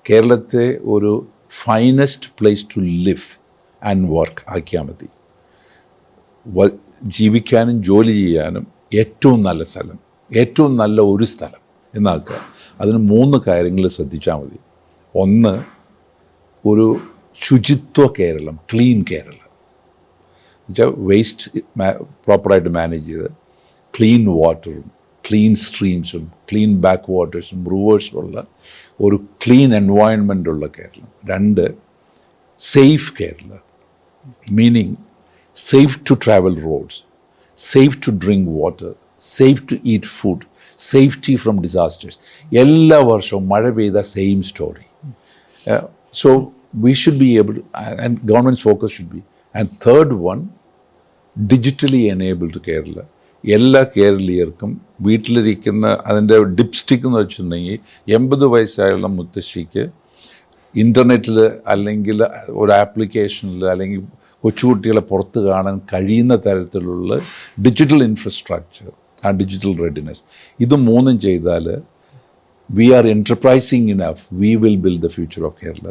കേരളത്തെ ഒരു finest place to live and work ആക്കിയാൽ മതി. ജീവിക്കാനും ജോലി ചെയ്യാനും ഏറ്റവും നല്ല സ്ഥലം, ഏറ്റവും നല്ല ഒരു സ്ഥലം എന്നാക്കുക. അതിന് 3 കാര്യങ്ങൾ ശ്രദ്ധിച്ചാൽ മതി. ഒന്ന്, ഒരു ശുചിത്വ കേരളം, ക്ലീൻ കേരളം എന്നുവെച്ചാൽ വേസ്റ്റ് പ്രോപ്പറായിട്ട് മാനേജ് ചെയ്ത് ക്ലീൻ വാട്ടറും ക്ലീൻ സ്ട്രീംസും ക്ലീൻ ബാക്ക് വാട്ടേഴ്സും റിവേഴ്സും ഉള്ള ഒരു ക്ലീൻ എൻവയോൺമെൻ്റ് ഉള്ള Kerala. 2, safe Kerala, meaning safe to travel roads, safe to drink water, safe to eat food, safety from disasters. എല്ലാ വർഷവും മഴ പെയ്ത same story. So we should be able to, and government's focus should be. And third one, digitally enabled Kerala. എല്ലാ കേരളീയർക്കും വീട്ടിലിരിക്കുന്ന അതിൻ്റെ dipstick എന്ന് വെച്ചിട്ടുണ്ടെങ്കിൽ 80 വയസ്സായുള്ള മുത്തശ്ശിക്ക് ഇൻ്റർനെറ്റിൽ അല്ലെങ്കിൽ ഒരു ആപ്ലിക്കേഷനിൽ അല്ലെങ്കിൽ കൊച്ചുകുട്ടികളെ പുറത്ത് കാണാൻ കഴിയുന്ന തരത്തിലുള്ള digital infrastructure and digital readiness, ഇത് 3 ചെയ്താൽ we are enterprising enough, we will build the future of Kerala.